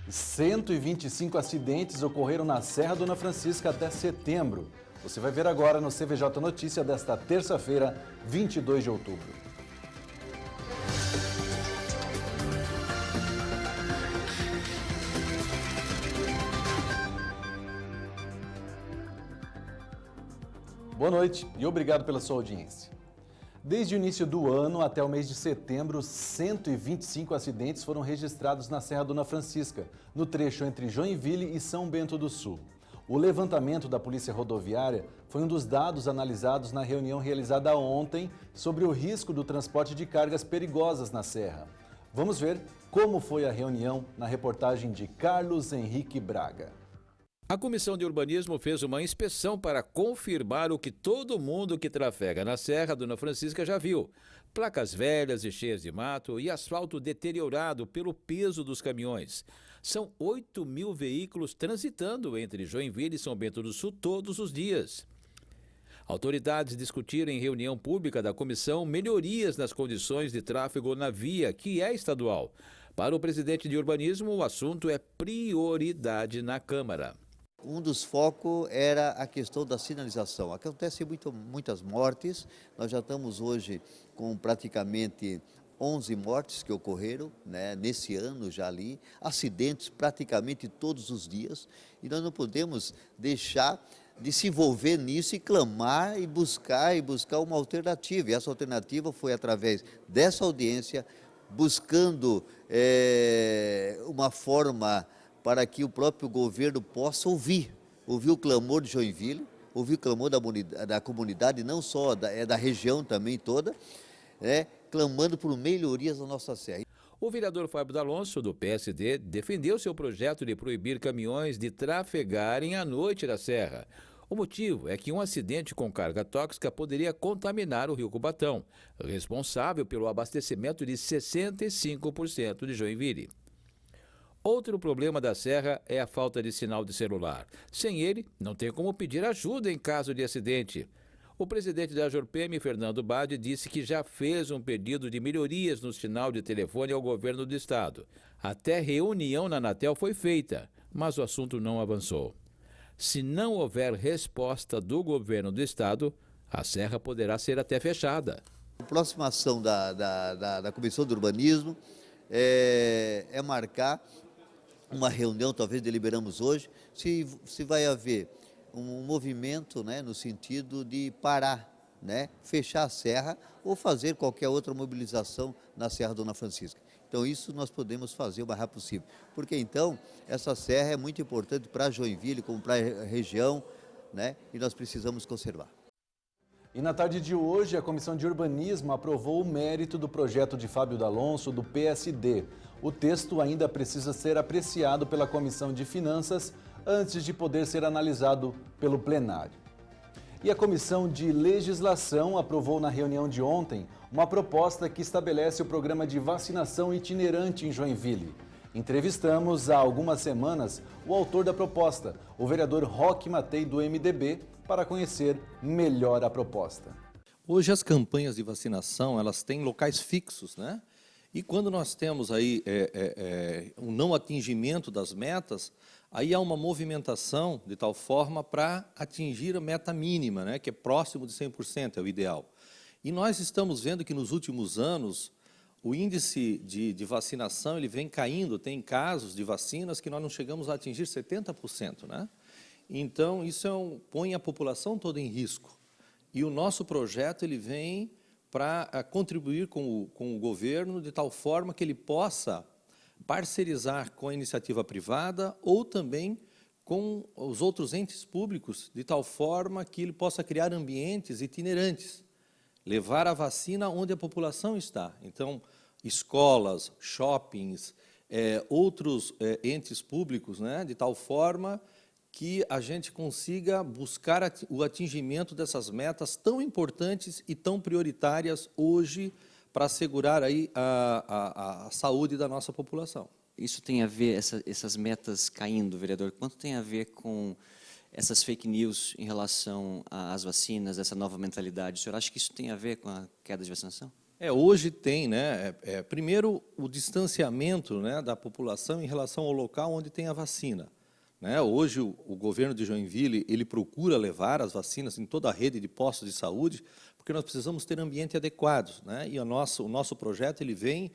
125 acidentes ocorreram na Serra Dona Francisca até setembro. Você vai ver agora no CVJ Notícia desta terça-feira, 22 de outubro. Boa noite e obrigado pela sua audiência. Desde o início do ano até o mês de setembro, 125 acidentes foram registrados na Serra Dona Francisca, no trecho entre Joinville e São Bento do Sul. O levantamento da Polícia Rodoviária foi um dos dados analisados na reunião realizada ontem sobre o risco do transporte de cargas perigosas na Serra. Vamos ver como foi a reunião na reportagem de Carlos Henrique Braga. A Comissão de Urbanismo fez uma inspeção para confirmar o que todo mundo que trafega na Serra Dona Francisca já viu. Placas velhas e cheias de mato e asfalto deteriorado pelo peso dos caminhões. São 8.000 veículos transitando entre Joinville e São Bento do Sul todos os dias. Autoridades discutiram em reunião pública da comissão melhorias nas condições de tráfego na via, que é estadual. Para o presidente de urbanismo, o assunto é prioridade na Câmara. Um dos focos era a questão da sinalização. Acontece muitas mortes, nós já estamos hoje com praticamente 11 mortes que ocorreram, né, nesse ano já ali, acidentes praticamente todos os dias, e nós não podemos deixar de se envolver nisso e clamar e buscar uma alternativa. E essa alternativa foi através dessa audiência, buscando uma forma para que o próprio governo possa ouvir o clamor de Joinville, ouvir o clamor da comunidade, não só da região também toda, clamando por melhorias na nossa serra. O vereador Fábio D'Alonso, do PSD, defendeu seu projeto de proibir caminhões de trafegarem à noite na serra. O motivo é que um acidente com carga tóxica poderia contaminar o Rio Cubatão, responsável pelo abastecimento de 65% de Joinville. Outro problema da Serra é a falta de sinal de celular. Sem ele, não tem como pedir ajuda em caso de acidente. O presidente da Jorpem, Fernando Bade, disse que já fez um pedido de melhorias no sinal de telefone ao governo do estado. Até reunião na Anatel foi feita, mas o assunto não avançou. Se não houver resposta do governo do estado, a Serra poderá ser até fechada. A próxima ação da Comissão do Urbanismo é marcar uma reunião, talvez deliberamos hoje, se vai haver um movimento, né, no sentido de parar, né, fechar a serra ou fazer qualquer outra mobilização na Serra Dona Francisca. Então isso nós podemos fazer o mais rápido possível, porque então essa serra é muito importante para Joinville, como para a região, né, e nós precisamos conservar. E na tarde de hoje, a Comissão de Urbanismo aprovou o mérito do projeto de Fábio D'Alonso, do PSD. O texto ainda precisa ser apreciado pela Comissão de Finanças antes de poder ser analisado pelo plenário. E a Comissão de Legislação aprovou na reunião de ontem uma proposta que estabelece o programa de vacinação itinerante em Joinville. Entrevistamos há algumas semanas o autor da proposta, o vereador Roque Matei, do MDB, para conhecer melhor a proposta. Hoje as campanhas de vacinação, elas têm locais fixos, né? E quando nós temos aí um não atingimento das metas, aí há uma movimentação de tal forma para atingir a meta mínima, né? Que é próximo de 100%, é o ideal. E nós estamos vendo que nos últimos anos, o índice de vacinação ele vem caindo, tem casos de vacinas que nós não chegamos a atingir 70%, né? Então, isso põe a população toda em risco. E o nosso projeto ele vem para contribuir com o governo de tal forma que ele possa parcerizar com a iniciativa privada ou também com os outros entes públicos, de tal forma que ele possa criar ambientes itinerantes, levar a vacina onde a população está. Então, escolas, shoppings, outros entes públicos, né, de tal forma que a gente consiga buscar o atingimento dessas metas tão importantes e tão prioritárias hoje para assegurar aí a saúde da nossa população. Isso tem a ver, essas metas caindo, vereador, quanto tem a ver com essas fake news em relação às vacinas, essa nova mentalidade? O senhor acha que isso tem a ver com a queda de vacinação? Hoje tem, né, primeiro, o distanciamento, né, da população em relação ao local onde tem a vacina. Né? Hoje, o governo de Joinville, ele procura levar as vacinas em toda a rede de postos de saúde, porque nós precisamos ter ambiente adequados. Né? E o nosso projeto ele vem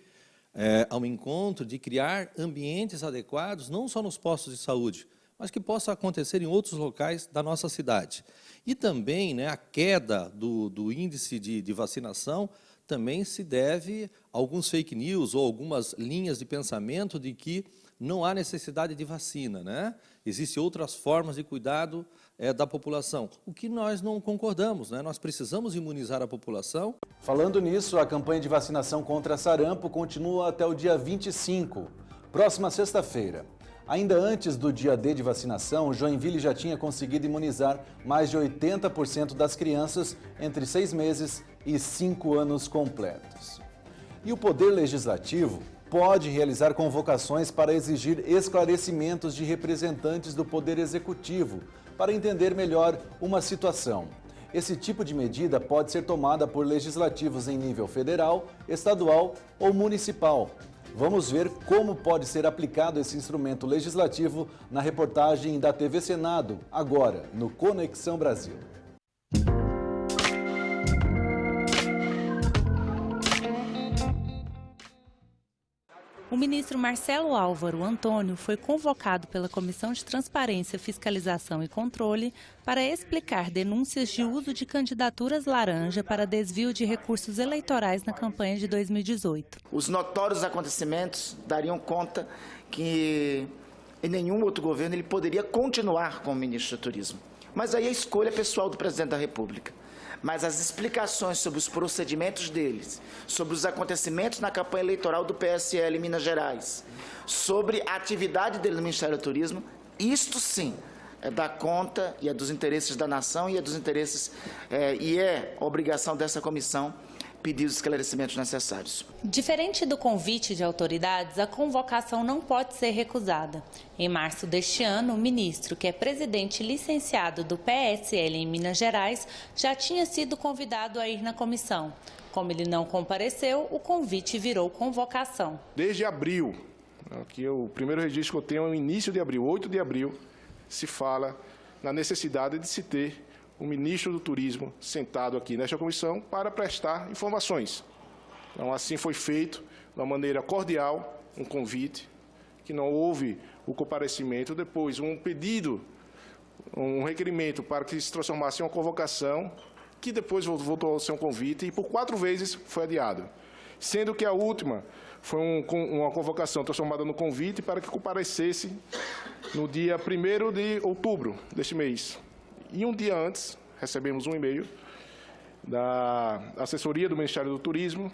ao encontro de criar ambientes adequados, não só nos postos de saúde, mas que possa acontecer em outros locais da nossa cidade. E também, né, a queda do índice de vacinação também se deve a alguns fake news ou algumas linhas de pensamento de que não há necessidade de vacina, né? Existem outras formas de cuidado da população, o que nós não concordamos, né? Nós precisamos imunizar a população. Falando nisso, a campanha de vacinação contra sarampo continua até o dia 25, próxima sexta-feira. Ainda antes do dia D de vacinação, Joinville já tinha conseguido imunizar mais de 80% das crianças entre 6 meses e 5 anos completos. E o Poder Legislativo pode realizar convocações para exigir esclarecimentos de representantes do Poder Executivo para entender melhor uma situação. Esse tipo de medida pode ser tomada por legislativos em nível federal, estadual ou municipal. Vamos ver como pode ser aplicado esse instrumento legislativo na reportagem da TV Senado, agora no Conexão Brasil. O ministro Marcelo Álvaro Antônio foi convocado pela Comissão de Transparência, Fiscalização e Controle para explicar denúncias de uso de candidaturas laranja para desvio de recursos eleitorais na campanha de 2018. Os notórios acontecimentos dariam conta que em nenhum outro governo ele poderia continuar como ministro do Turismo. Mas aí a escolha pessoal do presidente da República. Mas as explicações sobre os procedimentos deles, sobre os acontecimentos na campanha eleitoral do PSL em Minas Gerais, sobre a atividade dele no Ministério do Turismo, isto sim é da conta e é dos interesses da nação e é dos interesses e é obrigação dessa comissão pedir os esclarecimentos necessários. Diferente do convite de autoridades, a convocação não pode ser recusada. Em março deste ano, o ministro, que é presidente licenciado do PSL em Minas Gerais, já tinha sido convidado a ir na comissão. Como ele não compareceu, o convite virou convocação. Desde abril, aqui o primeiro registro que eu tenho é no início de abril, 8 de abril, se fala na necessidade de se ter o ministro do Turismo sentado aqui nesta comissão para prestar informações. Então, assim foi feito, de uma maneira cordial, um convite, que não houve o comparecimento, depois um pedido, um requerimento para que se transformasse em uma convocação, que depois voltou a ser um convite e por 4 vezes foi adiado. Sendo que a última foi uma convocação transformada no convite para que comparecesse no dia 1º de outubro deste mês. E um dia antes, recebemos um e-mail da assessoria do Ministério do Turismo,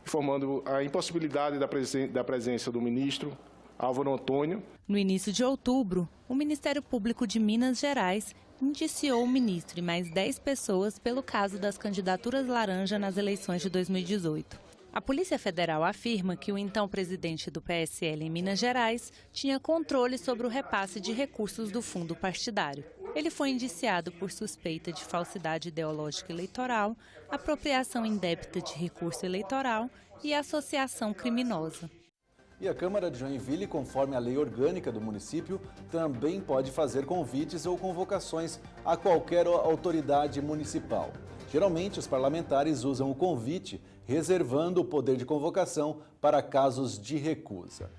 informando a impossibilidade da presença do ministro Álvaro Antônio. No início de outubro, o Ministério Público de Minas Gerais indiciou o ministro e mais 10 pessoas pelo caso das candidaturas laranja nas eleições de 2018. A Polícia Federal afirma que o então presidente do PSL em Minas Gerais tinha controle sobre o repasse de recursos do fundo partidário. Ele foi indiciado por suspeita de falsidade ideológica eleitoral, apropriação indébita de recurso eleitoral e associação criminosa. E a Câmara de Joinville, conforme a lei orgânica do município, também pode fazer convites ou convocações a qualquer autoridade municipal. Geralmente, os parlamentares usam o convite, reservando o poder de convocação para casos de recusa.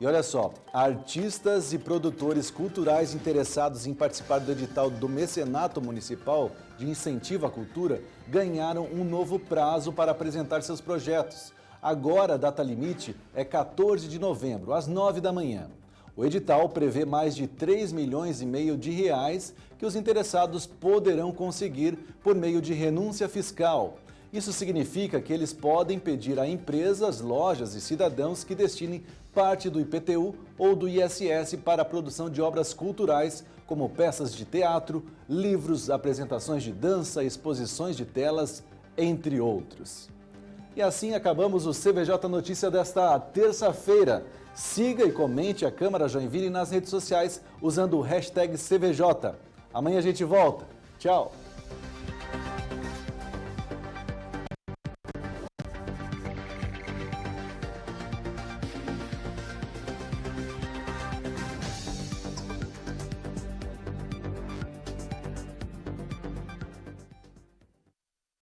E olha só, artistas e produtores culturais interessados em participar do edital do Mecenato Municipal de Incentivo à Cultura ganharam um novo prazo para apresentar seus projetos. Agora a data limite é 14 de novembro, às 9 da manhã. O edital prevê mais de 3,5 milhões de reais que os interessados poderão conseguir por meio de renúncia fiscal. Isso significa que eles podem pedir a empresas, lojas e cidadãos que destinem parte do IPTU ou do ISS para a produção de obras culturais, como peças de teatro, livros, apresentações de dança, exposições de telas, entre outros. E assim acabamos o CVJ Notícia desta terça-feira. Siga e comente a Câmara Joinville nas redes sociais usando o hashtag CVJ. Amanhã a gente volta. Tchau!